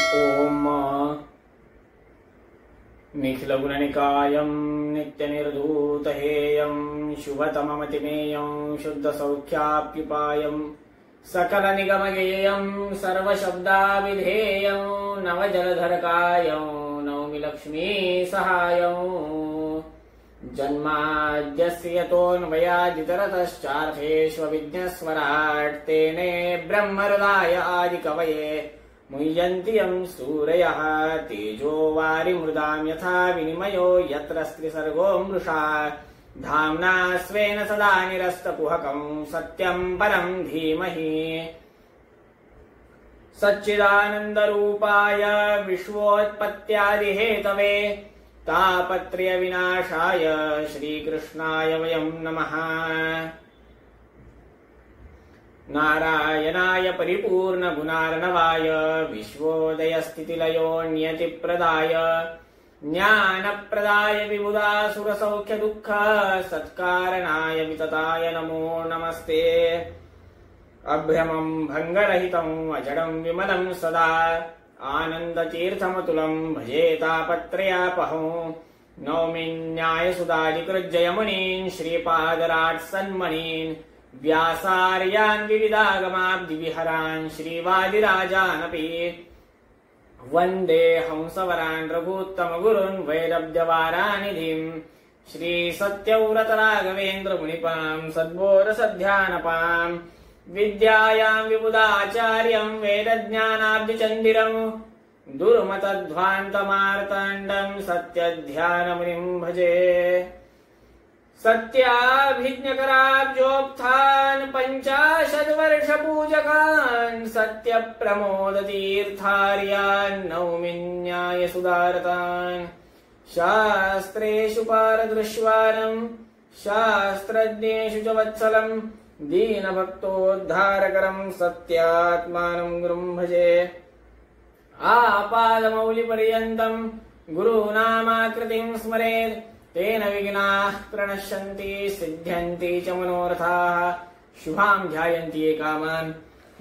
ओम निखिलगुणनिकायं नित्यनिर्धूतहेयं शुभतममतिमेयं शुद्धसौख्याप्युपायं सकलनिगमगेयं सर्वशब्दाविधेयं नवजलधरकायं नौमि लक्ष्मीसहायं जन्माद्यस्य यतोऽन्वयादितरतश्चार्थेष्वभिज्ञस्वराट् तेने ब्रह्महृदाय आदिकवये मुह्यन्ति यं सूरयः तेजो वारिमृदां यथा विनिमयो यत्र स्त्रिसर्गो मृषा धाम्ना स्वेन सदा निरस्तकुहकं सत्यं परं धीमहि सच्चिदानन्दरूपाय विश्वोत्पत्त्यादिहेतवे तापत्रयविनाशाय श्रीकृष्णाय वयं नमः। नारायणाय परिपूर्णगुणार्णवाय विश्वोदयस्थितिलयो नियतिप्रदाय ज्ञानप्रदाय विबुधासुरसौख्यदुःख सत्कारणाय वितताय नमो नमस्ते। अभ्रमं भङ्गरहितं अजडं विमलं सदा आनन्दतीर्थमतुलं भजे तापत्रयापहं नौमि न्यायसुधाधिकृज्जयमुनीन् श्रीपादराट्सन्मणीन् व्यासार्यान् विविधागमाब्धिविहरान् श्रीवादिराजानपि वन्दे हंसवरान् रघूत्तमगुरून् वैरब्जवारानिधिं श्रीसत्यव्रतराघवेन्द्रमुनिपां सद्बोधसध्यानपां विद्यायां विबुधाचार्यं वेदज्ञानाब्धिचन्दिरं दुर्मतध्वान्तमार्ताण्डं सत्यध्यानमुनिं भजे। सत्याभिज्ञकराब्जोत्थान् पञ्चाशद्वर्षपूजकान् सत्यप्रमोदतीर्थार्यान् नौमि न्यायसुधारतान् शास्त्रेषु पारदृश्वानम् शास्त्रज्ञेषु च वत्सलम् दीनभक्तोद्धारकरं सत्यात्मानं गुरुं भजे। आपादमौलिपर्यन्तं गुरूणामाकृतिं स्मरेत् तेन विघ्नाः प्रणश्यन्ति सिद्ध्यन्ति च मनोरथाः। शुभां ध्यायन्ति ये कामान्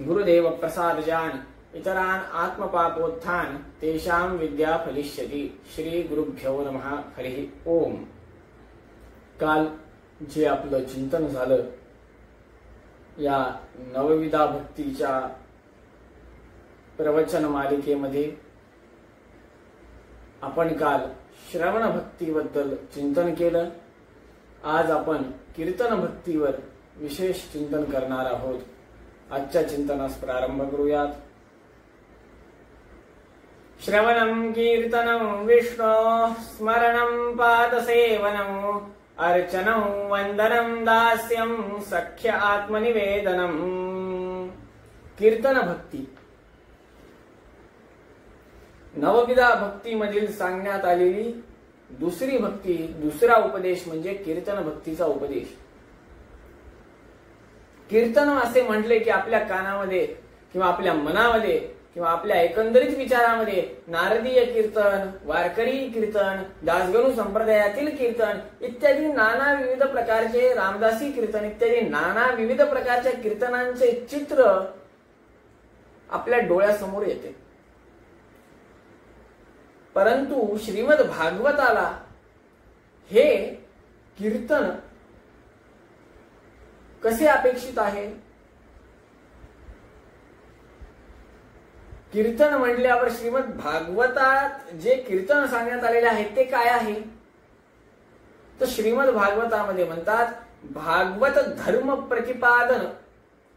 गुरुदेव प्रसादजान् इतरान् आत्मपापोत्थान् तेषां विद्या फलिष्यति। श्री गुरुभ्यो नमः। हरिः ओम। काल जे आपलं चिंतन झालं या नवविधा भक्तीच्या प्रवचन मालिकेमध्ये आपण काल श्रवण भक्तीबद्दल चिंतन केलं। आज आपण कीर्तन भक्तीवर विशेष चिंतन करणार आहोत। आजच्या चिंतनास प्रारंभ करूयात। श्रवणं कीर्तनं विष्णो स्मरणं पादसेवनं अर्चनं वंदनं दास्यं सख्य आत्मनिवेदनं। कीर्तन भक्ती नवविधा भक्तीमधील सांगण्यात आलेली दुसरी भक्ती, दुसरा उपदेश म्हणजे कीर्तन भक्तीचा उपदेश। कीर्तन असे म्हटले की आपल्या कानामध्ये किंवा आपल्या मनामध्ये किंवा आपल्या एकंदरीत विचारामध्ये नारदीय कीर्तन, वारकरी कीर्तन, दासगणू संप्रदायातील कीर्तन इत्यादी नाना विविध प्रकारचे, रामदासी कीर्तन इत्यादी नाना विविध प्रकारच्या कीर्तनांचे चित्र आपल्या डोळ्यासमोर येते। परंतु श्रीमद भागवताला हे कीर्तन कसे अपेक्षित आहे? कीर्तन म्हटल्यावर श्रीमद भागवतात जे कीर्तन सांगण्यात आलेले आहे ते काय आहे? तर श्रीमद भागवतामध्ये म्हणतात भागवत धर्म प्रतिपादन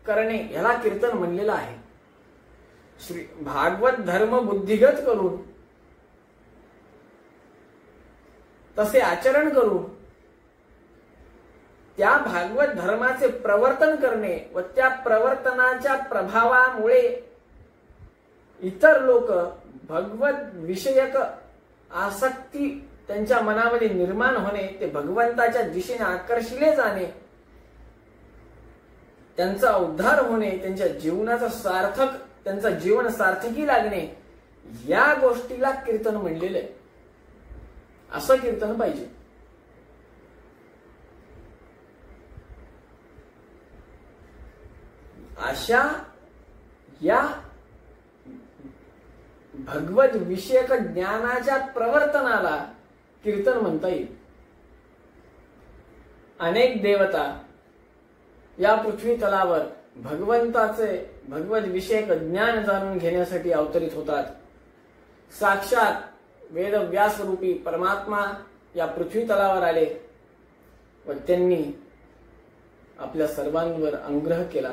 करणे याला कीर्तन म्हणलेलं आहे। श्री भागवत धर्म बुद्धिगत करून तसे आचरण करून त्या भागवत धर्माचे प्रवर्तन करणे व त्या प्रवर्तनाच्या प्रभावामुळे इतर लोक भगवत विषयक आसक्ती त्यांच्या मनामध्ये निर्माण होणे, ते भगवंताच्या दिशेने आकर्षिले जाणे, त्यांचा उद्धार होणे, त्यांच्या जीवनाचा सार्थक, त्यांचा जीवन सार्थकी लागणे, या गोष्टीला कीर्तन म्हणलेलं आहे। असं कीर्तन पाहिजे। अशा या भगवत विषयक ज्ञानाच्या प्रवर्तनाला कीर्तन म्हणता येईल. अनेक देवता या पृथ्वी तलावर भगवंताचे भगवत विषयक ज्ञान जाणून घेण्यासाठी अवतरित होतात. साक्षात वेदव्यास रूपी परमात्मा या पृथ्वी तलावर आले व त्यांनी आपल्या सर्वांवर अनुग्रह केला.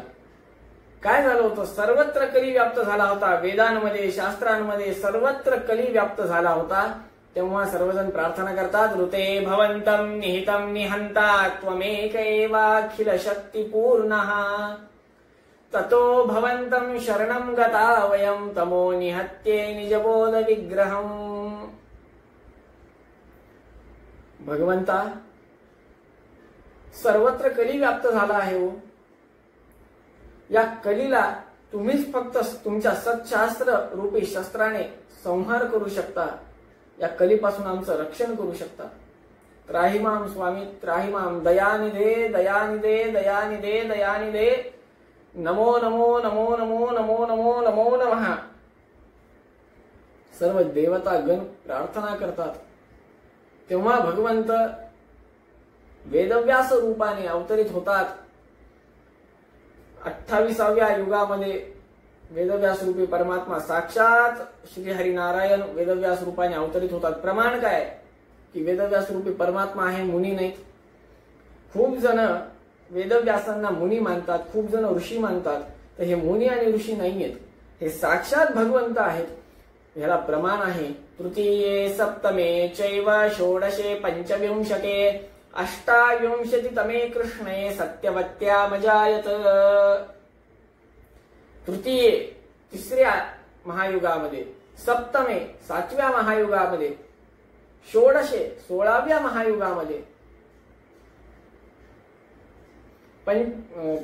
काय झालं होतं? सर्वत्र कली व्याप्त झाला होता. वेदांमध्ये, शास्त्रांमध्ये सर्वत्र कली व्याप्त झाला होता. तेव्हा सर्वजण प्रार्थना करतात, ऋते भवंतम निहितम निहंता त्वमेक एवाखिल शक्तिपूर्णः ततो भवंतम शरणं गता वयं तमो निहत्ये निजबोध विग्रहम्. भगवंता, सर्वत्र कली व्याप्त झाला आहे हो. या कलीला तुम्हीच फक्त तुमच्या सत्शास्त्र रूपी शस्त्राने संहार करू शकता. या कलीपासून आमचं रक्षण करू शकता. त्राहिमाम स्वामी त्राहिमाम, दयानिधे दयानिधे दयानिधे दयानिधे, नमो नमो नमो नमो नमो नमो नमो नमः. सर्व देवता गण प्रार्थना करतात. तेव्हा भगवंत वेदव्यास रूपाने अवतरित होतात. 28व्या युगामध्ये वेदव्यास रूपी परमात्मा साक्षात श्री हरिनारायण वेदव्यास रूपाने अवतरित होतात. प्रमाण काय की वेदव्यास रूपी परमात्मा आहे, मुनी नाहीत. खूप जण वेदव्यासांना मुनी मानतात, खूप जण ऋषी मानतात. तर हे मुनी आणि ऋषी नाहीयेत, हे साक्षात भगवंत आहेत. ह्याला प्रमाण आहे तृतीये सप्तमे चैव षोडशे पंचविंशके अष्टाविंशतितमे कृष्णे सत्यवत्यामजायत. तृतीये तिसऱ्या महायुगामध्ये, सप्तमे 7व्या महायुगामध्ये, षोडशे 16व्या महायुगामध्ये,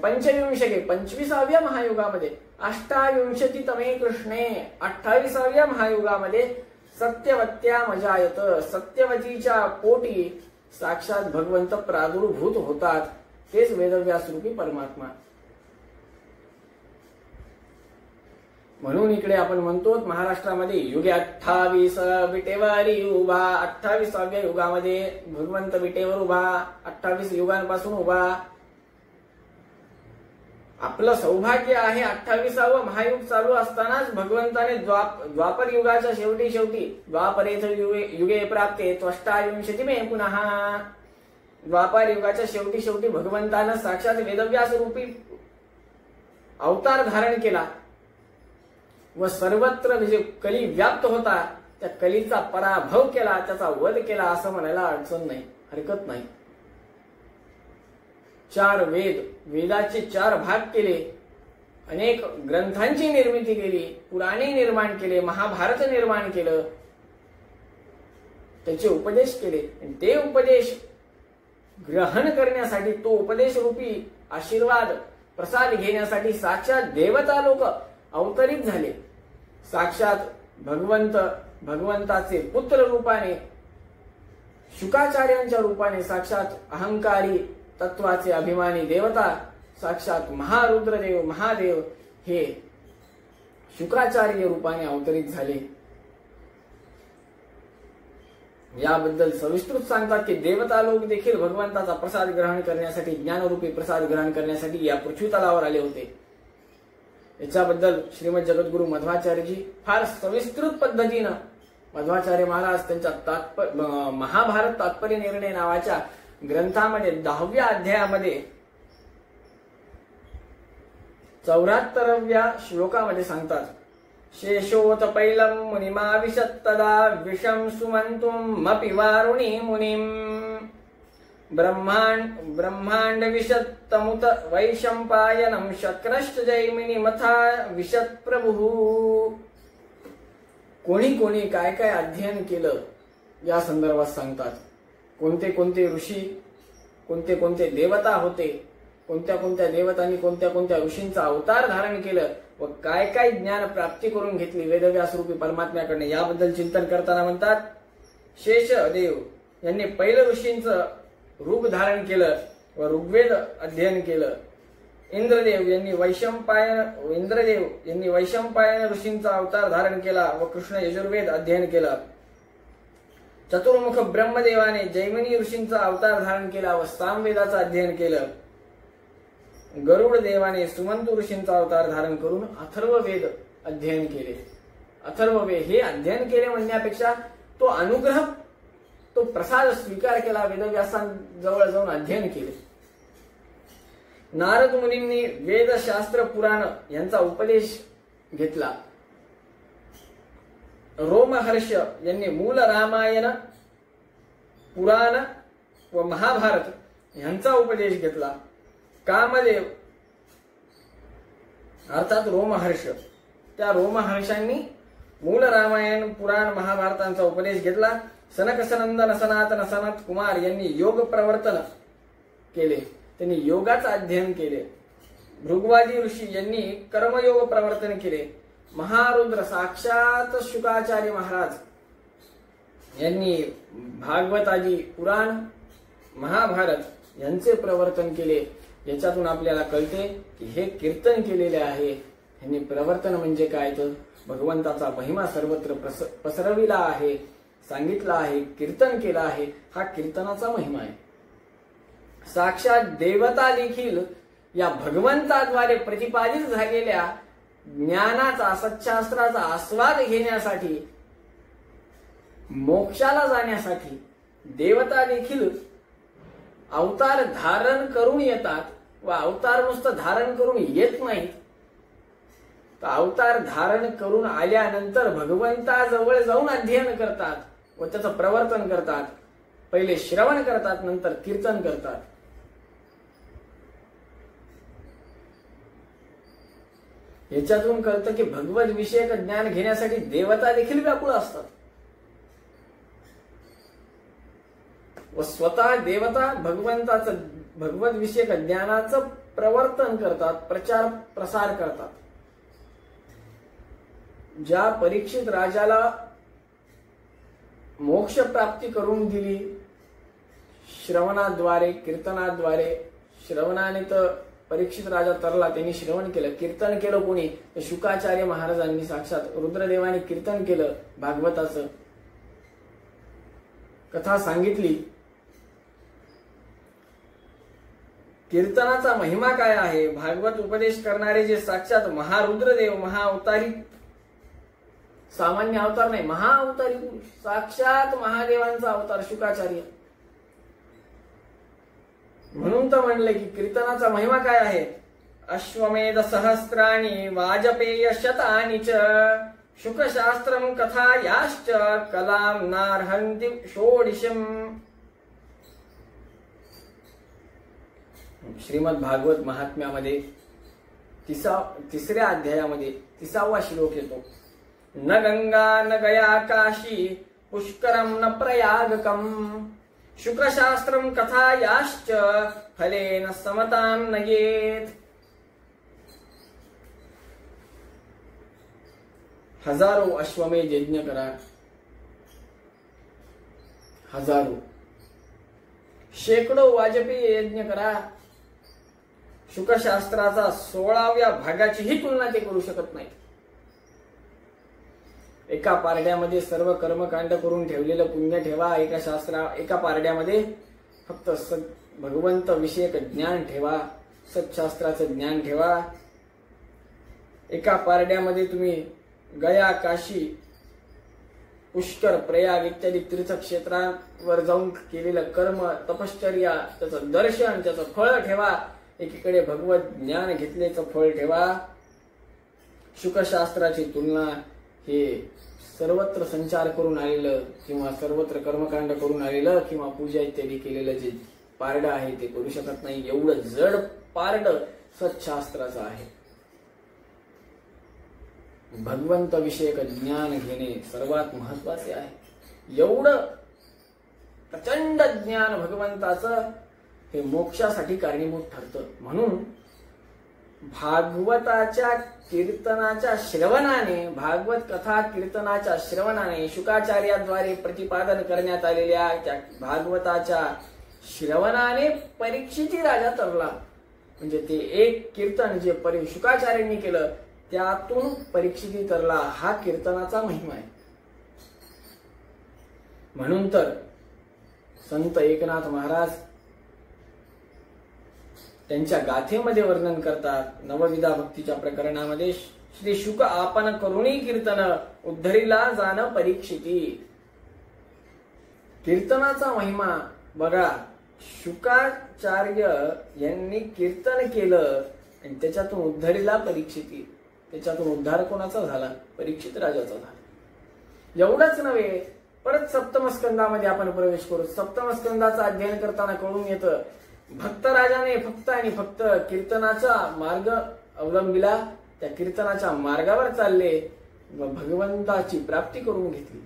पंचविंशके 25व्या महायुगामध्ये, अष्टाविंशतितमे कृष्णे 28व्या महायुगामध्ये सत्यवत्यामजायत. सत्यवतीच्या पोटी साक्षात भगवंत प्रादुर्भूत होतात. तेच वेदव्यास रूपी परमात्मा. म्हणून इकडे आपण म्हणतो महाराष्ट्रामध्ये युगे 28 विटेवारी उभा. 28व्या युगामध्ये भगवंत विटेवर उभा, 28 युगांपासून उभा. आपलं सौभाग्य आहे 28वं महायुग चालू असतानाच भगवंताने द्वापर युगाच्या शेवटी द्वापरेथ युगे प्राप्ते त्वष्टाविंशतिमे पुनः. द्वापर युगाच्या शेवटी भगवंतानं साक्षात वेदव्यास रूपी अवतार धारण केला व सर्वत्र जे कली व्याप्त होता त्या कलीचा पराभव केला, त्याचा वध केला असं म्हणायला अडचण नाही, हरकत नाही. 4 वेद, वेदाचे 4 भाग केले, अनेक ग्रंथांची निर्मिती केली, पुराणे निर्माण केले, महाभारत निर्माण केलं, त्याचे उपदेश केले. ते उपदेश ग्रहण करण्यासाठी, तो उपदेश रूपी आशीर्वाद प्रसाद घेण्यासाठी साक्षात देवता लोक अवतरित झाले. साक्षात भगवंताचे पुत्र रूपाने, शुकाचार्यांच्या रूपाने साक्षात अहंकारी तत्वाचे अभिमानी देवता साक्षात महारुद्रदेव महादेव हे शुक्राचार्य रूपाने अवतरित झाले. याबद्दल सविस्तृत सांगतात की देवता लोक देखील भगवंताचा प्रसाद ग्रहण करण्यासाठी, ज्ञानरूपी प्रसाद ग्रहण करण्यासाठी या पृथ्वी तलावर आले होते. याच्याबद्दल श्रीमद जगद्गुरु मध्वाचार्यजी फार सविस्तृत पद्धतीनं मध्वाचार्य महाराज त्यांच्या महाभारत तात्पर्य निर्णय नावाच्या ग्रंथामध्ये 10व्या अध्यायामध्ये 74व्या श्लोकामध्ये सांगतात, शेषोत पैलम मुनिमाविशत्तदा विषम सुमंतुम मपि वारुणी मुनिम ब्रह्मांड विशत्तमुत वैशंपायनम शक्रश्च जैमिनी मथा विशत प्रभु. कोणी कोणी काय काय अध्ययन केलं या संदर्भात सांगतात. कोणते कोणते ऋषी, कोणते कोणते देवता होते, कोणत्या कोणत्या देवतांनी कोणत्या कोणत्या ऋषींचा अवतार धारण केलं व काय काय ज्ञान प्राप्ती करून घेतली वेदव्यास रूपी परमात्म्याकडे याबद्दल चिंतन करताना म्हणतात, शेषदेव यांनी पहिलं ऋषींचं रूप धारण केलं व ऋग्वेद अध्ययन केलं. इंद्रदेव यांनी वैशंपायन ऋषींचा अवतार धारण केला व कृष्ण यजुर्वेद अध्ययन केला. चतुर्मुख ब्रह्मदेवाने जैमिनी ऋषींचा अवतार धारण केला व सामवेदाचं अध्ययन केलं. गरुड देवाने सुमंतू ऋषींचा अवतार धारण करून अथर्ववेद अध्ययन केले. अथर्ववेद हे अध्ययन केले म्हणण्यापेक्षा तो अनुग्रह, तो प्रसाद स्वीकार केला. वेदव्यासांजवळ जाऊन अध्ययन केले. नारद मुनींनी वेदशास्त्र पुराण यांचा उपदेश घेतला. रोमहर्ष यांनी मूल रामायण, पुराण व महाभारत यांचा उपदेश घेतला. कामदेव अर्थात रोमहर्ष, त्या रोमहर्षांनी मूल रामायण, पुराण, महाभारतांचा उपदेश घेतला. सनक सनंदन सनातन सनत कुमार यांनी योग प्रवर्तन केले, त्यांनी योगाचं अध्ययन केले. भृगवादी ऋषी यांनी कर्मयोग प्रवर्तन केले. महारुद्र साक्षात शुकाचार्य महाराज यांनी भागवतादी, पुराण, महाभारत यांचे प्रवर्तन केले. याच्यातून आपल्याला कळते की हे कीर्तन केलेले आहे. यांनी प्रवर्तन म्हणजे काय तर भगवंताचा महिमा सर्वत्र पसरविला आहे, सांगितला आहे, कीर्तन केला आहे. हा कीर्तनाचा महिमा आहे. साक्षात देवता देखील या भगवंताद्वारे प्रतिपादित झालेल्या ज्ञानाचा, सच्शास्त्राचा आस्वाद घेण्यासाठी, मोक्षाला जाण्यासाठी देवता देखील अवतार धारण करून येतात. व अवतार नुसतं धारण करून येत नाहीत, तर अवतार धारण करून आल्यानंतर भगवंताजवळ जाऊन अध्ययन करतात व त्याचं प्रवर्तन करतात. पहिले श्रवण करतात, नंतर कीर्तन करतात. याच्यातून कळतं की भगवत विषयक ज्ञान घेण्यासाठी देवता देखील व्याकुळ असतात व स्वतः देवता भगवंताचं, भगवत विषयक ज्ञानाचं प्रवर्तन करतात, प्रचार प्रसार करतात. ज्या परीक्षित राजाला मोक्ष प्राप्ती करून दिली श्रवणाद्वारे, कीर्तनाद्वारे, श्रवणाने तर परीक्षित राजा तरला, त्यांनी श्रवण केलं. कीर्तन केलं कोणी? तर शुकाचार्य महाराजांनी, साक्षात रुद्रदेवाने कीर्तन केलं, भागवताचं कथा सांगितली. कीर्तनाचा महिमा काय आहे? भागवत उपदेश करणारे जे साक्षात महारुद्रदेव, महाअवतारी, सामान्य अवतार नाही, महाअवतारी पुरुष, साक्षात महादेवांचा अवतार शुकाचार्य. म्हणून तर म्हणले की कीर्तनाचा महिमा काय आहे? अश्वमेध सहस्राणि वाजपेय शतानि च शुकशास्त्रम कथा याश्च कलाम नार्हन्ति षोडशम. श्रीमद भागवत महात्म्यामध्ये तिसऱ्या अध्यायामध्ये 30वा श्लोक येतो. न गंगा न गया काशी पुष्करम न प्रयागकम शुक्रशास्त्रम कथा याश्च फलेन समतां नयेत. हजारो अश्वमेध यज्ञ करा, हजारो, शेकडो वाजपेयी यज्ञ करा. शुकशास्त्राचा 16व्या भागाचीही तुलना ते करू शकत नाही. एका पारड्यामध्ये सर्व कर्मकांड करून ठेवलेलं पुण्य ठेवा. एका पारड्यामध्ये फक्त भगवंत विषयक ज्ञान ठेवा, सच्शास्त्राचं ज्ञान ठेवा. एका पारड्यामध्ये तुम्ही गया, काशी, पुष्कर, प्रयाग इत्यादी तीर्थक्षेत्रांवर जाऊन केलेलं कर्म, तपश्चर्या, त्याचं दर्शन, त्याचं फळ ठेवा. एकीकडे भगवत ज्ञान घेतल्याचं फळ ठेवा. शुकशास्त्राची तुलना हे सर्वत्र संचार करून आलेलं किंवा सर्वत्र कर्मकांड करून आलेलं किंवा पूजा इत्यादी केलेलं जे पारड आहे ते करू शकत नाही. एवढं जड पारड सच्शास्त्राचं आहे. भगवंत विषयक ज्ञान घेणे सर्वात महत्वाचे आहे. एवढं प्रचंड ज्ञान भगवंताचं हे मोक्षासाठी कारणीभूत ठरतं. म्हणून भागवताच्या कीर्तनाच्या श्रवणाने, भागवत कथा कीर्तनाच्या श्रवणाने, शुकाचार्याद्वारे प्रतिपादन करण्यात आलेल्या त्या भागवताच्या श्रवणाने परीक्षिती राजा तरला. म्हणजे ते एक कीर्तन जे शुकाचार्यांनी केलं त्यातून परीक्षिती तरला हा कीर्तनाचा महिमा आहे. म्हणून तर संत एकनाथ महाराज त्यांच्या गाथेमध्ये वर्णन करतात. नवविधा भक्तीच्या प्रकरणामध्ये श्री शुक आपण करुणी कीर्तन उद्धरीला जाण परीक्षिती. कीर्तनाचा महिमा बघा. शुकाचार्य यांनी कीर्तन केलं आणि त्याच्यातून उद्धरीला परीक्षिती. त्याच्यातून उद्धार कोणाचा झाला? परीक्षित राजाचा झाला. एवढंच नव्हे, परत सप्तम स्कंदामध्ये आपण प्रवेश करू. सप्तम स्कंदाचा अध्ययन करताना कळून येतं भक्त राजाने फक्त आणि फक्त कीर्तनाचा मार्ग अवलंबिला. त्या कीर्तनाच्या मार्गावर चालले व भगवंताची प्राप्ती करून घेतली.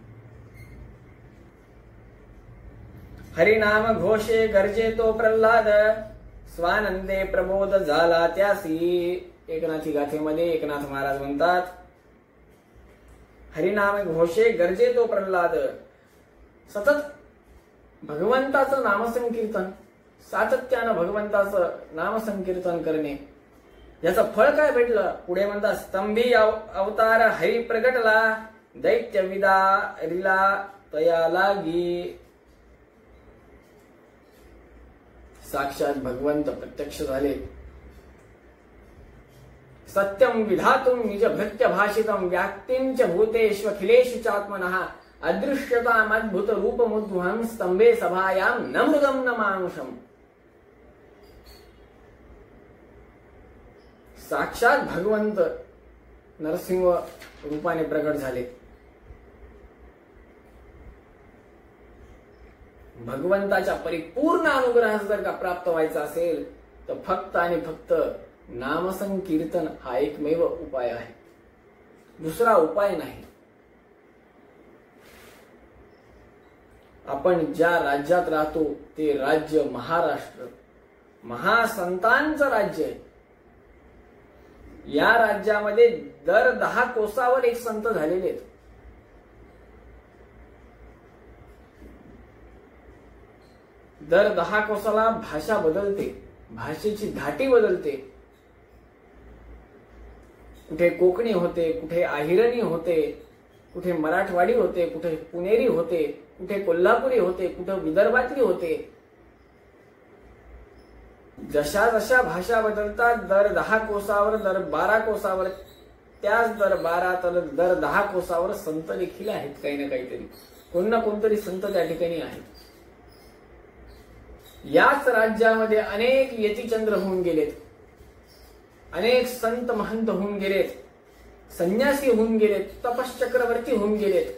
हरिनाम घोषे गरजे तो प्रल्हाद स्वानंदे प्रबोध झाला त्यासी. एकनाथी गाथेमध्ये एकनाथ महाराज म्हणतात हरिनाम घोषे गरजे तो प्रल्हाद. सतत भगवंताचं नामसंकीर्तन, सातत्यानं भगवंताचं नामसंकीर्तन करणे, याचं फळ काय भेटलं? पुढे म्हणतात स्तंभी अवतार हरी प्रगटला दैत्य विदारिला तया लागी. साक्षात भगवंत प्रत्यक्ष झाले. सत्यम विधातुम निज भृत्य भाषितम व्याक्तिं च भूतेषु अखिलेषु चात्मनः अदृश्यताम अद्भुत रूपमुद्वहं स्तंभे सभायां न मृगम न मानुषम. साक्षात भगवंत नरसिंह रूपाने प्रकट झाले. भगवंताच्या परिपूर्ण अनुग्रहास जर का प्राप्त व्हायचा असेल तर फक्त आणि फक्त नामसंकीर्तन हा एकमेव उपाय आहे. दुसरा उपाय नाही. आपण ज्या राज्यात राहतो ते राज्य महाराष्ट्र महासंतांचं राज्य आहे. या राज्यामध्ये दर 10 कोसावर एक संत झालेले आहेत. दर 10 कोसाला भाषा बदलते, भाषेची धाटी बदलते. कुठे कोकणी होते, कुठे आहिरणी होते, कुठे मराठवाडी होते, कुठे पुणेरी होते, कुठे कोल्हापुरी होते, कुठे विदर्भातली होते. जशा जशा भाषा बदलतात दर 10 कोसावर, दर 12 कोसावर, त्याच दर 12 तर दर 10 कोसावर संत देखील आहेत. काही ना काहीतरी कोण ना कोणतरी संत त्या ठिकाणी आहेत. याच राज्यामध्ये अनेक यतिचंद्र होऊन गेलेत, अनेक संत महंत होऊन गेलेत, संन्यासी होऊन गेलेत, तपश्चक्रवर्ती होऊन गेलेत.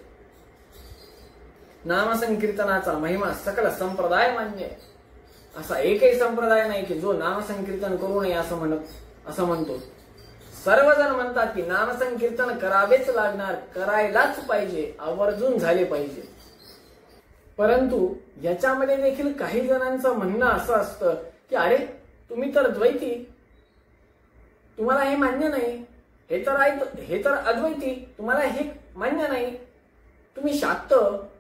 नामसंकीर्तनाचा महिमा सकल संप्रदाय मान्य आहे. असा एकही संप्रदाय नाही की जो नामसंकीर्तन करू नये असं म्हणतो. सर्वजण म्हणतात की नामसंकीर्तन करावेच लागणार, करायलाच पाहिजे, आवर्जून झाले पाहिजे. परंतु याच्यामध्ये देखील काही जणांचं म्हणणं असं असतं की अरे तुम्ही तर द्वैती, तुम्हाला हे मान्य नाही. हे तर अद्वैती, तुम्हाला हे मान्य नाही. तुम्ही शाक्त,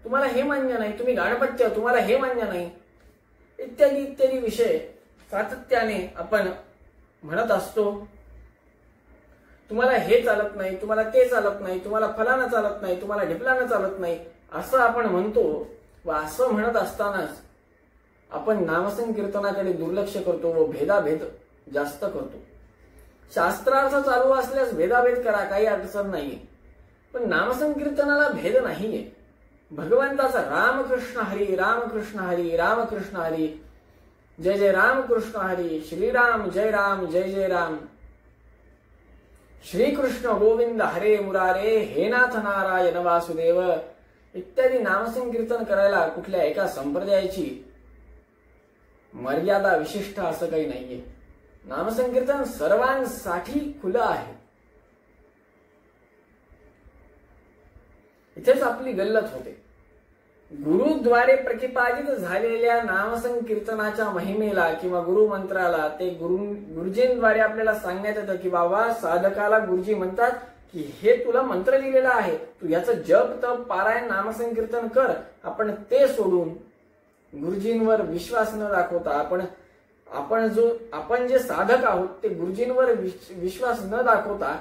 तुम्हाला हे मान्य नाही. तुम्ही गाणपत्य, तुम्हाला हे मान्य नाही. इत्यादी इत्यादी विषय सातत्याने आपण म्हणत असतो. तुम्हाला हे चालत नाही, तुम्हाला ते चालत नाही, तुम्हाला फलानं चालत नाही, तुम्हाला ढिपलानं चालत नाही असं आपण म्हणतो. व असं म्हणत असतानाच आपण नामसंकीर्तनाकडे दुर्लक्ष करतो व भेदाभेद जास्त करतो. शास्त्रार्थ चालू असल्यास भेदाभेद करा, काही अडचण नाहीये. पण नामसंकीर्तनाला भेद नाहीये. भगवंताचा रामकृष्ण हरी रामकृष्ण हरी रामकृष्ण हरी, जय जय रामकृष्ण हरी, श्रीराम जय राम जय जय राम, श्रीकृष्ण गोविंद हरे मुरारे, हे नाथ नारायण वासुदेव इत्यादी नामसंकीर्तन करायला कुठल्या एका संप्रदायाची मर्यादा विशिष्ट असं काही नाहीये. नामसंकीर्तन सर्वांसाठी खुलं आहे. इथेच आपली गल्लत होते. गुरुद्वारे प्रतिपादित झालेल्या नामसंकीर्तनाच्या महिमेला किंवा गुरुमंत्राला ते गुरुजींद्वारे आपल्याला सांगण्यात येतं की बाबा साधकाला गुरुजी म्हणतात की हे तुला मंत्र दिलेला आहे, तू याचं जप तप पारायण नामसंकीर्तन कर. आपण ते सोडून गुरुजींवर विश्वास न दाखवता आपण आपण जे साधक आहोत ते गुरुजींवर विश्वास न दाखवता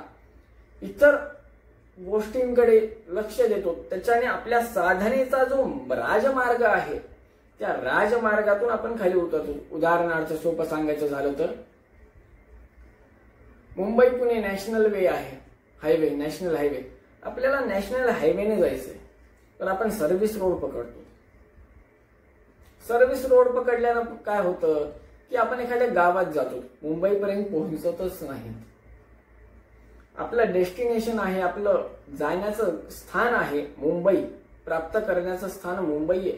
इतर गोष्टींकडे लक्ष देतो, त्याच्याने आपल्या साधनेचा जो राजमार्ग आहे त्या राजमार्गातून आपण खाली उतरतो. उदाहरणार्थ सोपं सांगायचं झालं तर मुंबई पुणे नॅशनल वे आहे, हायवे, नॅशनल हायवे. आपल्याला नॅशनल हायवेने जायचंय, तर आपण सर्व्हिस रोड पकडतो. सर्व्हिस रोड पकडल्यानं काय होतं की आपण एखाद्या गावात जातो, मुंबईपर्यंत पोहोचतच नाही. आपलं डेस्टिनेशन आहे, आपलं जाण्याचं स्थान आहे मुंबई, प्राप्त करण्याचं स्थान मुंबई आहे.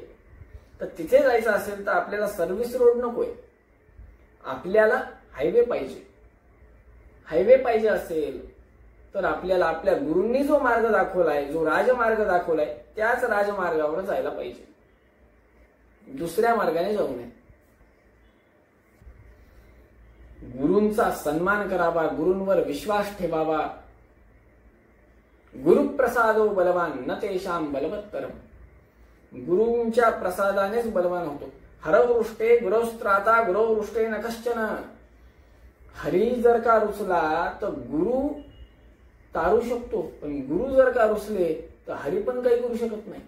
तर तिथे जायचं असेल तर आपल्याला सर्व्हिस रोड नकोय, आपल्याला हायवे पाहिजे. हायवे पाहिजे असेल तर आपल्याला आपल्या गुरूंनी जो मार्ग दाखवलाय, जो राजमार्ग दाखवलाय, त्याच राजमार्गावर जायला पाहिजे, दुसऱ्या मार्गाने जाऊ नये. गुरूंचा सन्मान करावा, गुरूंवर विश्वास ठेवावा. गुरुप्रसादो बलवान न तेषां बलवत्तरम. गुरूंच्या प्रसादानेच बलवान होतो. हरवृष्टे गुरुस्त्राता गुरुवृष्टे न कश्चन. हरी जर का रुसला तर गुरु तारू शकतो, पण गुरु जर का रुसले तर हरी पण काही करू शकत नाही.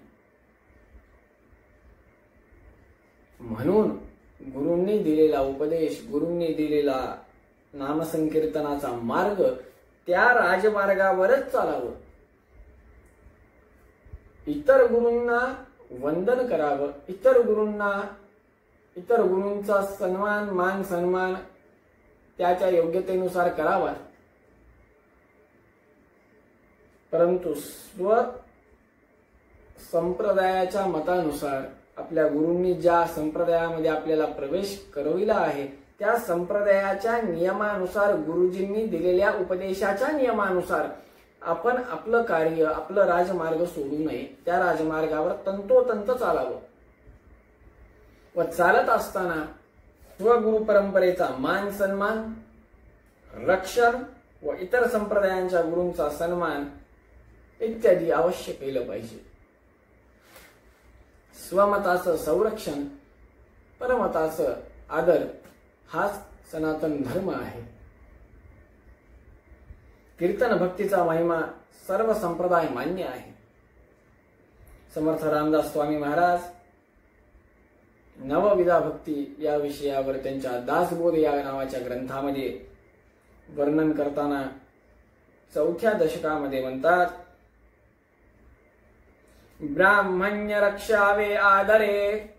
म्हणून गुरूंनी दिलेला उपदेश, गुरूंनी दिलेला नामसंकीर्तनाचा मार्ग, त्या राजमार्गावरच चालावं. इतर गुरूंना वंदन करावं, इतर गुरूंचा सन्मान, मान सन्मान त्याच्या योग्यतेनुसार करावा. परंतु स्व संप्रदायाच्या मतानुसार आपल्या गुरूंनी ज्या संप्रदायामध्ये आपल्याला प्रवेश करविला आहे त्या संप्रदायाच्या नियमानुसार, गुरुजींनी दिलेल्या उपदेशाच्या नियमानुसार आपण आपलं कार्य, आपलं राजमार्ग सोडू नये. त्या राजमार्गावर तंतोतंत चालावं. व चालत असताना स्वगुरु परंपरेचा मान सन्मान, रक्षण व इतर संप्रदायांच्या गुरूंचा सन्मान इत्यादी अवश्य केलं पाहिजे. स्वमताचं संरक्षण, परमताचं आदर हाच सनातन धर्म आहे. कीर्तन भक्तीचा महिमा सर्व संप्रदाय मान्य आहे. समर्थ रामदास स्वामी महाराज नवविधा भक्ती या विषयावर त्यांच्या दासबोध या नावाच्या ग्रंथामध्ये वर्णन करताना 4थ्या दशकामध्ये म्हणतात, ब्राह्मण्य रक्षावे आदरे,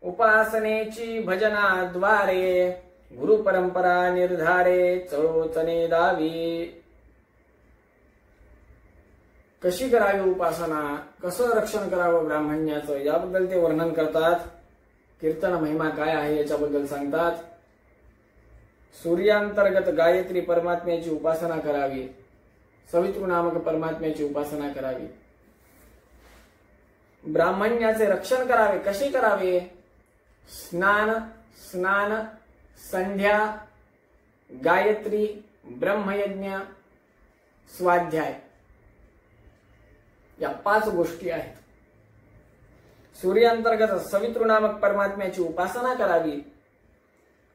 उपासनेची भजनाद्वारे, गुरु परंपरा निर्धारे, चळोचने दावी. कशी करावी उपासना, कसं रक्षण करावं ब्राह्मण्याचं, याबद्दल ते वर्णन करतात. कीर्तन महिमा काय आहे याच्याबद्दल सांगतात. सूर्यांतर्गत गायत्री परमात्म्याची उपासना करावी, सवितृ नामक परमात्म्याची उपासना करावी. ब्राह्मण्याचे रक्षण करावे. कसे करावे? स्नान, संध्या, गायत्री, ब्रह्मयज्ञ, स्वाध्याय या 5 गोष्टी आहेत. सूर्यांतर्गत सवितृ नामक परमात्म्याची उपासना करावी.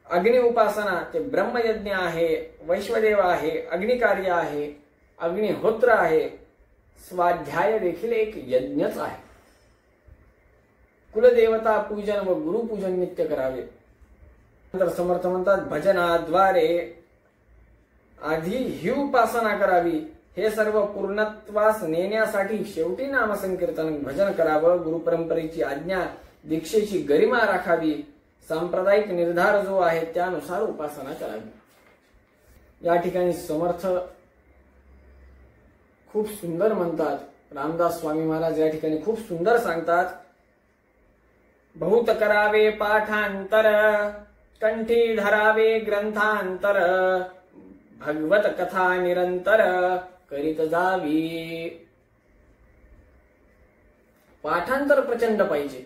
अग्नि उपासना ते ब्रह्मयज्ञ आहे, वैश्वदेव आहे, अग्निकार्य आहे, अग्निहोत्र आहे. स्वाध्याय देखील एक यज्ञच आहे. कुलदेवता पूजन व गुरुपूजन नित्य करावे. नंतर समर्थ म्हणतात, भजनाद्वारे आधी ही उपासना करावी. हे सर्व पूर्णत्वास नेण्यासाठी शेवटी नामसंकीर्तन भजन करावं. गुरुपरंपरेची आज्ञा, दीक्षेची गरिमा राखावी. सांप्रदायिक निर्धार जो आहे त्यानुसार उपासना करावी. या ठिकाणी समर्थ खूप सुंदर म्हणतात. रामदास स्वामी महाराज या ठिकाणी खूप सुंदर सांगतात, बहुत करावे पाठांतर, कंठी धरावे ग्रंथांतर, भगवत कथा निरंतर करीत जावी. पाठांतर प्रचंड पाहिजे.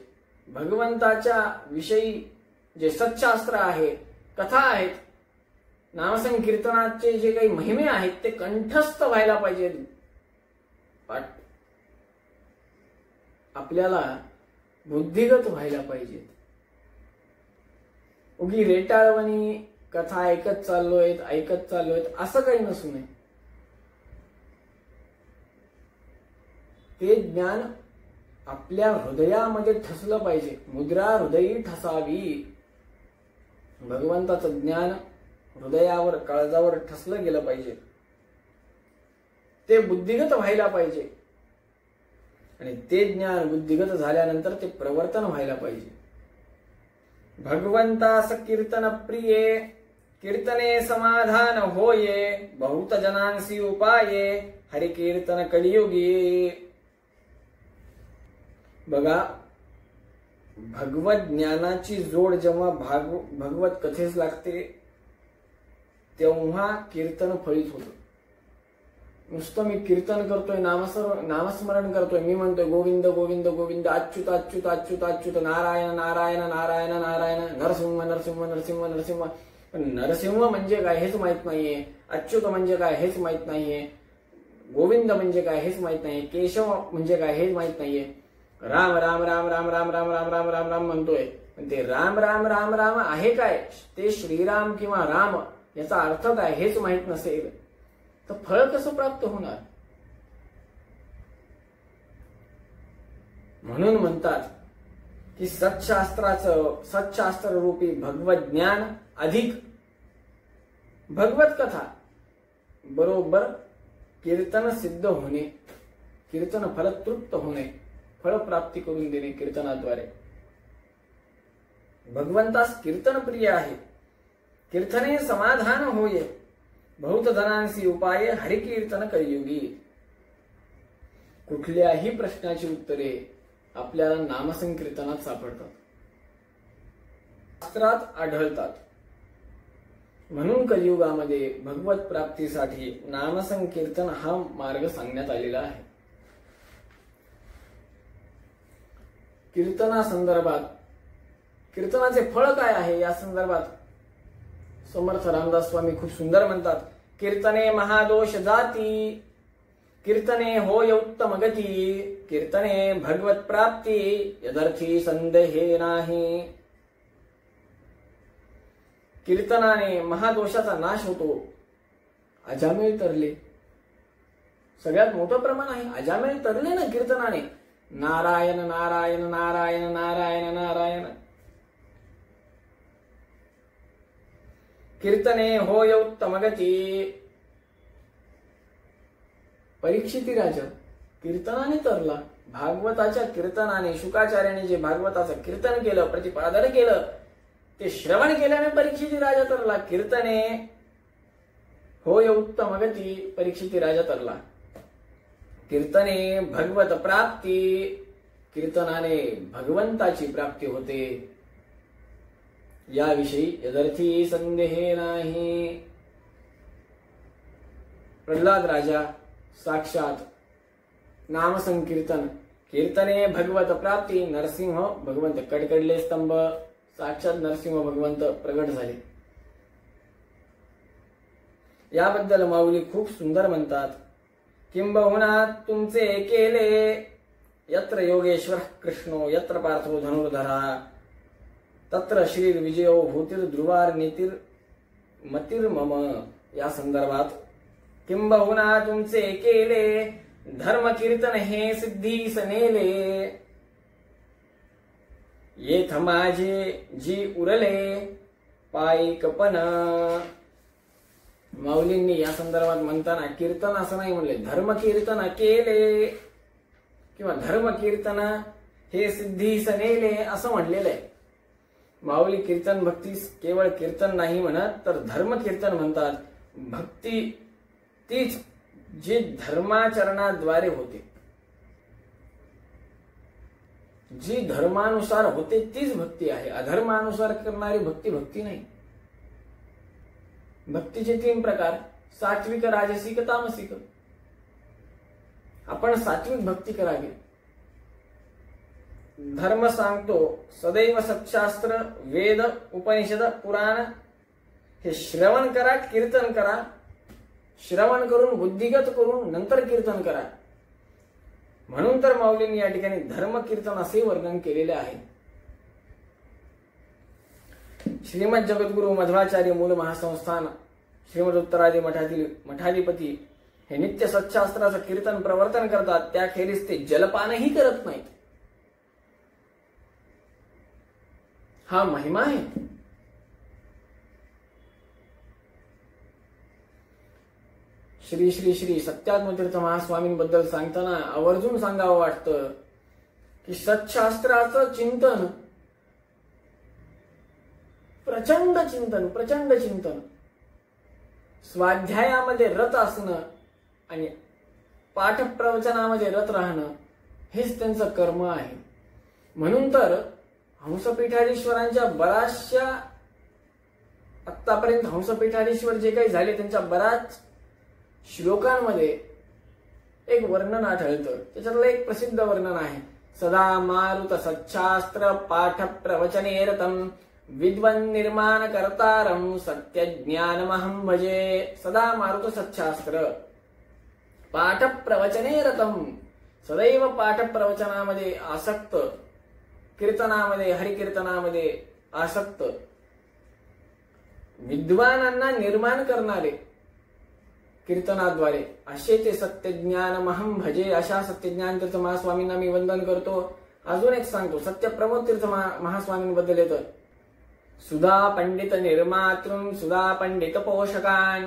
भगवंताच्या विषयी जे सत्शास्त्र आहे, कथा आहेत, नामसंकीर्तनाचे जे काही महिमे आहेत ते कंठस्थ व्हायला पाहिजेत. आपल्याला बुद्धिगत व्हायला पाहिजेत. उगी रेटाळवणी कथा ऐकत चाललोय असं काही नसू नये. ते ज्ञान आपल्या हृदयामध्ये ठसलं पाहिजे. मुद्रा हृदयी ठसावी. भगवंताचं ज्ञान हृदयावर काळजावर ठसलं गेलं पाहिजे. ते बुद्धिगत व्हायला पाहिजे आणि ते ज्ञान बुद्धिगत झाल्यानंतर ते प्रवर्तन व्हायला पाहिजे. भगवंतास कीर्तन प्रिये कीर्तने समाधान होये बहुत जनांसी उपाये हरि कीर्तन कलियुगी. बघा, भगवत ज्ञानाची जोड जेव्हा भगवत कथेस लागते तेव्हा कीर्तन फळीत होतं. नुसतं मी कीर्तन करतोय, नामस्मरण करतोय, मी म्हणतोय गोविंद गोविंद गोविंद, अच्युत अच्युत अच्युत अच्युत, नारायण नारायण नारायण नारायण, नरसिंह नरसिंह नरसिंह नरसिंह. पण नरसिंह म्हणजे काय हेच माहित नाहीये, अच्युत म्हणजे काय हेच माहित नाहीये, गोविंद म्हणजे काय हेच माहित नाहीये, केशव म्हणजे काय हेच माहित नाहीये. राम राम राम राम राम राम राम राम राम राम म्हणतोय, पण ते राम राम राम राम आहे काय, ते श्रीराम किंवा राम याचा अर्थ काय हेच माहित नसेल तर फळ कसं प्राप्त होणार. म्हणून म्हणतात की सच्शास्त्र रूपी भगवत ज्ञान अधिक भगवत कथा बरोबर कीर्तन सिद्ध होणे, कीर्तन फलतृप्त होणे, फळ प्राप्ती करून देणे कीर्तनाद्वारे. भगवंतास कीर्तन प्रिय आहे. कीर्तने समाधान होये बहुत धनांसी उपाय हरिकीर्तन कलियुगी. कुठल्याही प्रश्नाची उत्तरे आपल्याला नामसंकीर्तनात सापडतात, शास्त्रात आढळतात. म्हणून कलियुगामध्ये भगवत प्राप्तीसाठी नामसंकीर्तन हा मार्ग सांगण्यात आलेला आहे. कीर्तनासंदर्भात कीर्तनाचे फळ काय आहे या संदर्भात समर्थ रामदास स्वामी खूप सुंदर म्हणतात. कीर्तने महादोष जाती कीर्तने होय उत्तम गती कीर्तने भगवत प्राप्ती यदर्थी संदेहे नाही. कीर्तनाने महादोषाचा नाश होतो. अजामेळ तरले सगळ्यात मोठं प्रमाण आहे. अजामेळ तरले ना कीर्तनाने. नारायण नारायण नारायण नारायण नारायण. कीर्तने होय उत्तम गती. परीक्षिती राजा कीर्तनाने तरला. भागवताच्या कीर्तनाने शुकाचार्याने जे भागवताचं कीर्तन केलं, प्रतिपादन केलं, ते श्रवण केल्याने परीक्षिती राजा तरला. कीर्तने होय उत्तम गती परीक्षिती राजा तरला. कीर्तने भगवत प्राप्ती कीर्तनाने भगवंताची प्राप्ती होते याविषयी यदर्थी संदेह नाही. प्रल्हाद राजा साक्षात नामसंकीर्तन कीर्तने भगवत प्राप्ती. नरसिंह भगवंत कडकडले स्तंभ, साक्षात नरसिंह भगवंत प्रगट झाले. याबद्दल माऊली खूप सुंदर म्हणतात. किंबहुना तुमचे केले यत्र योगेश्वर कृष्णो यत्र पार्थो धनुर्धरा तत्र श्री विजयो भूतिर ध्रुवार नीतिर मतिर मम. या संदर्भात किंबहुना तुमचे केले धर्म कीर्तन हे सिद्धीस नेले येथ माझे जी उरले पायिकपण. माऊलींनी या संदर्भात म्हणताना कीर्तन असं नाही म्हणले, धर्म कीर्तन केले किंवा धर्म कीर्तन हे सिद्धीस नेले असं म्हणलेलं आहे. माऊली कीर्तन भक्ती केवळ कीर्तन नाही म्हणत तर धर्म कीर्तन म्हणतात. भक्ती तीच जी धर्माचरणाद्वारे होते, जी धर्मानुसार होते तीच भक्ती आहे. अधर्मानुसार करणारी भक्ती भक्ती नाही. भक्तीचे 3 प्रकार, सात्विक, राजसिक, तामसिक. आपण सात्विक भक्ती करावी. धर्म सांगतो सदैव सत्शास्त्र, वेद, उपनिषद, पुराण हे श्रवण करा, कीर्तन करा. श्रवण करून बुद्धिगत करून नंतर कीर्तन करा. म्हणून तर माऊलींनी या ठिकाणी धर्म कीर्तन असे वर्णन केलेले आहे. श्रीमद जगद्गुरु मध्वाचार्य मूल महासंस्थान श्रीमद उत्तरादी मठातील मठाधिपती हे नित्य सत्शास्त्राचं कीर्तन प्रवर्तन करतात, त्याखेरीज ते जलपानही करत नाहीत. हा महिमा आहे. श्री श्री श्री सत्यात्मतीर्थ महास्वामींबद्दल सांगताना आवर्जून सांगावं वाटतं की सत्शास्त्राचं चिंतन, प्रचंड चिंतन, स्वाध्यायामध्ये रत असणं आणि पाठप्रवचनामध्ये रत राहणं हेच त्यांचं कर्म आहे. म्हणून तर हंसपीठाधीश्वरांच्या बऱ्याचशा आतापर्यंत हंसपीठाधीश्वर जे काही झाले त्यांच्या बऱ्याच श्लोकांमध्ये एक वर्णन आढळतं. त्याच्यातलं एक प्रसिद्ध वर्णन आहे. सदा मारुत सच्छास्त्र पाठ प्रवचने रतम विद्वन निर्माण कर्तारम सत्य ज्ञानमहं भजे. सदा मारुत सच्छास्त्र पाठ प्रवचने रतम, सदैव पाठ प्रवचनामध्ये आसक्त, कीर्तनामध्ये हरिकीर्तनामध्ये आसक्त, विद्वानांना निर्माण करणारे कीर्तनाद्वारे असे ते सत्यज्ञानमहं भजे. अशा सत्यज्ञान तीर्थ महास्वामींना मी वंदन करतो. अजून एक सांगतो, सत्यप्रमोद तीर्थ महास्वामींबद्दल येतं. सुधा पंडित निर्मातृं सुधा पंडित पोषकान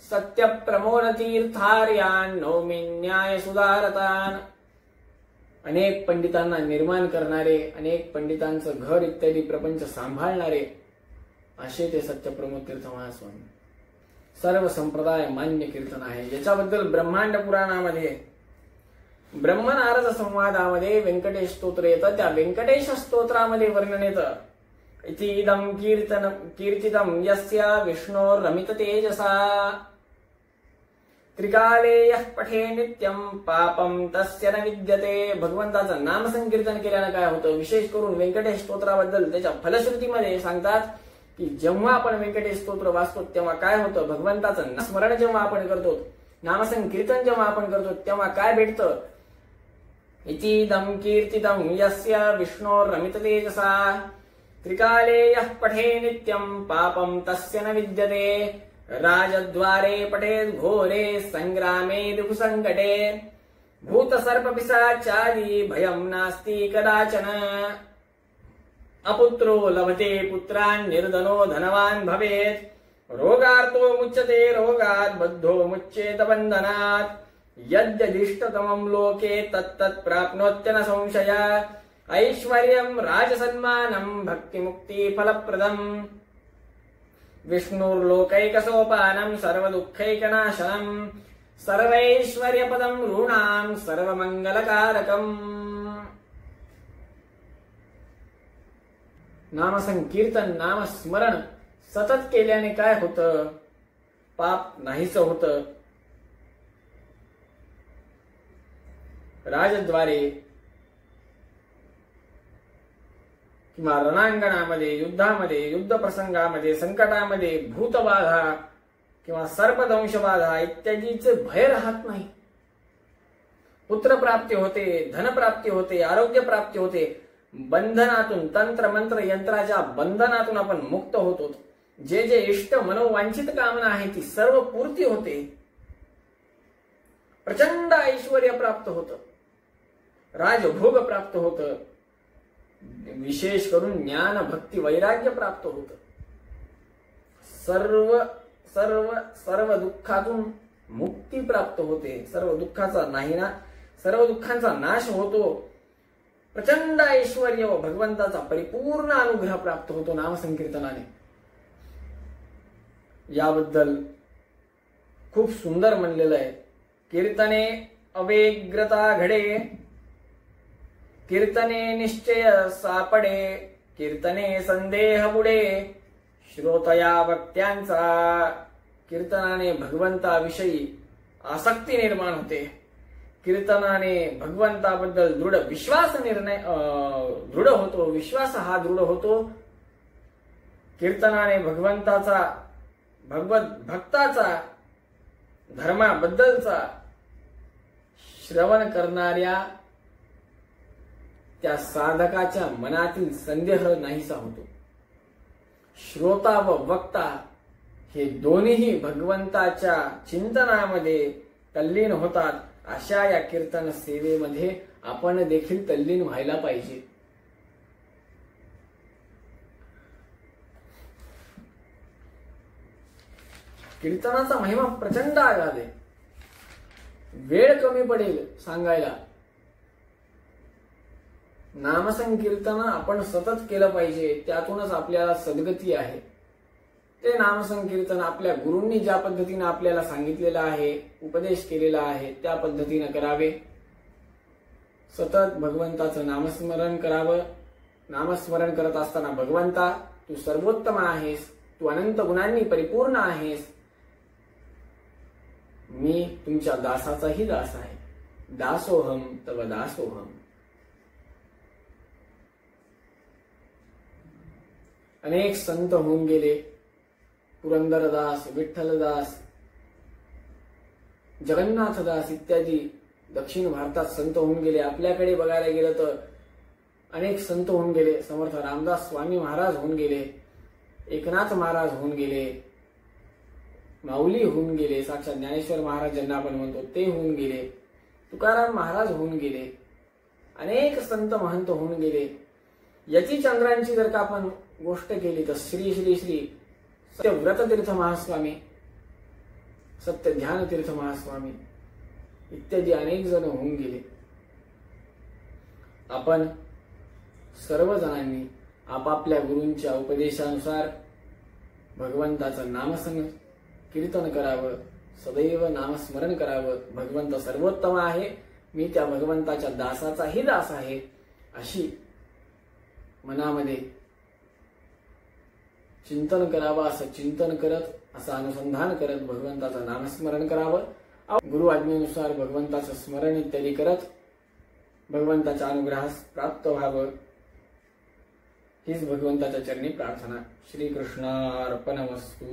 सत्य प्रमोद तीर्थार्यान नौमी न्याय सुधारतान. अनेक पंडितांना निर्माण करणारे, अनेक पंडितांचं घर इत्यादी प्रपंच सांभाळणारे असे ते सत्यप्रमोद तीर्थ महास्वामी. सर्व संप्रदाय मान्य कीर्तन आहे. याच्याबद्दल ब्रह्मांड पुराणामध्ये ब्रह्मनारद संवादामध्ये व्यंकटेश स्तोत्र येतं. त्या व्यंकटेश स्तोत्रामध्ये वर्णन येतं. इतीदं कीर्तितं यस्य विष्णोर्रमित तेजसा त्रिकाले यः पठे नित्यं पापं तस्य न विद्यते. भगवंताचं नाम संकीर्तन केल्यानं काय होतं? विशेष करून व्यंकटेश स्तोत्राबद्दल त्याच्या फलश्रुतीमध्ये सांगतात की जेव्हा आपण व्यंकटेश स्तोत्र वाचतो तेव्हा काय होतं? भगवंताचं स्मरण जेव्हा आपण करतो, नामसंकीर्तन जेव्हा आपण करतो तेव्हा काय भेटतं? इतीदं कीर्तितं यस्य विष्णोर्रमित तेजसा त्रिकाले यः पठे नित्यं पापं तस्य न विद्यते. राजद्वारे पठेत् घोरे संग्रामे दुःखसङ्कटे भूतसर्पपिशाचादि भयं नास्ति कदाचन. अपुत्रो लभते पुत्रान् निर्धनो धनवान् भवेत्. रोगार्तो मुच्यते रोगात् बद्धो मुच्येत बन्धनात्. यद्यदिष्टतमं लोके तत्तत् प्राप्नोत्य न संशय. ऐश्वर्यं राजसन्मानं भक्तिमुक्ति फलप्रदम्. विष्णुर्लोकैकसोपानं सर्वदुःखैकनाशनं सर्वैश्वर्यपदं ऋणां सर्वमंगलकारकम्. नामसंकीर्तन, नामस्मरण सतत केल्याने काय होतं? पाप नाहीसं होतं. राजद्वारे किंवा रणांगणामध्ये, युद्धामध्ये, युद्ध प्रसंगामध्ये, संकटामध्ये भूतबाधा किंवा सर्पदंशबाधा इत्यादीचे भय राहत नाही. पुत्रप्राप्ती होते, धनप्राप्ती होते, आरोग्य प्राप्ती होते. बंधनातून, तंत्र मंत्र यंत्राच्या बंधनातून आपण मुक्त होतो. जे जे इष्ट मनोवांछित कामना आहे ती सर्व पूर्ती होते. प्रचंड ऐश्वर्य प्राप्त होतं, राजभोग प्राप्त होतं, विशेष करून ज्ञान भक्ती वैराग्य प्राप्त होतं. सर्व सर्व सर्व दुःखातून मुक्ती प्राप्त होते. सर्व दुःखांचा नाश होतो. प्रचंड ऐश्वर्य व भगवंताचा परिपूर्ण अनुग्रह प्राप्त होतो नामसंकीर्तनाने. याबद्दल खूप सुंदर म्हणलेलं आहे. कीर्तने अवेग्रता घडे, कीर्तने निश्चय सापडे, कीर्तने संदेह बुडे, श्रोतया वक्त्यांचा. कीर्तनाने भगवंताविषयी आसक्ती निर्माण होते. कीर्तनाने भगवंताबद्दल दृढ विश्वास दृढ होतो. विश्वास हा दृढ होतो. कीर्तनाने भगवंताचा, भक्ताचा, धर्माबद्दलचा श्रवण करणाऱ्या त्या साधकाच्या मनातील संदेह नाहीसा होतो. श्रोता व वक्ता हे दोन्ही भगवंताच्या चिंतनामध्ये तल्लीन होतात. अशा या कीर्तन सेवेमध्ये आपण देखील तल्लीन व्हायला पाहिजे. कीर्तनाचा महिमा प्रचंड आगाध आहे. वेळ कमी पडेल सांगायला. नामसंकीर्तन आपण सतत केलं पाहिजे. त्यातूनच आपल्याला सद्गती आहे. ते नामसंकीर्तन आपल्या गुरूंनी ज्या पद्धतीने आपल्याला सांगितलेलं आहे, उपदेश केलेला आहे, त्या पद्धतीने करावे. सतत भगवंताचं नामस्मरण करावं. नामस्मरण करत असताना भगवंता तू सर्वोत्तम आहेस, तू अनंत गुणांनी परिपूर्ण आहेस, मी तुमच्या दासाचाही दास आहे. दासोहम तव दासोहम. अनेक संत होऊन गेले. पुरंदरदास, विठ्ठलदास, जगन्नाथदास इत्यादी दक्षिण भारतात संत होऊन गेले. आपल्याकडे बघायला गेलं तर अनेक संत होऊन गेले. समर्थ रामदास स्वामी महाराज होऊन गेले, एकनाथ महाराज होऊन गेले, माऊली होऊन गेले, साक्षात ज्ञानेश्वर महाराज ज्यांना आपण म्हणतो ते होऊन गेले, तुकाराम महाराज होऊन गेले, अनेक संत महंत होऊन गेले. याची चंद्रांची जर का आपण गोष्ट केली तर श्री श्री श्री सत्यव्रत तीर्थ महास्वामी, सत्य ध्यान तीर्थ महास्वामी इत्यादी अनेक जण होऊन गेले. आपण सर्वजणांनी आपापल्या गुरूंच्या उपदेशानुसार भगवंताचं नामसंकीर्तन करावं, सदैव नामस्मरण करावं. भगवंत सर्वोत्तम आहे, मी त्या भगवंताच्या दासाचाही दास आहे, अशी मनामध्ये चिंतन करावं. असं चिंतन करत, असं अनुसंधान करत भगवंताचं नामस्मरण करावं. गुरु आज्ञेनुसार भगवंताचं स्मरण इत्यादी करत भगवंताच्या अनुग्रहास प्राप्त व्हावं, हीच भगवंताच्या चरणी प्रार्थना. श्रीकृष्णार्पणमस्तु.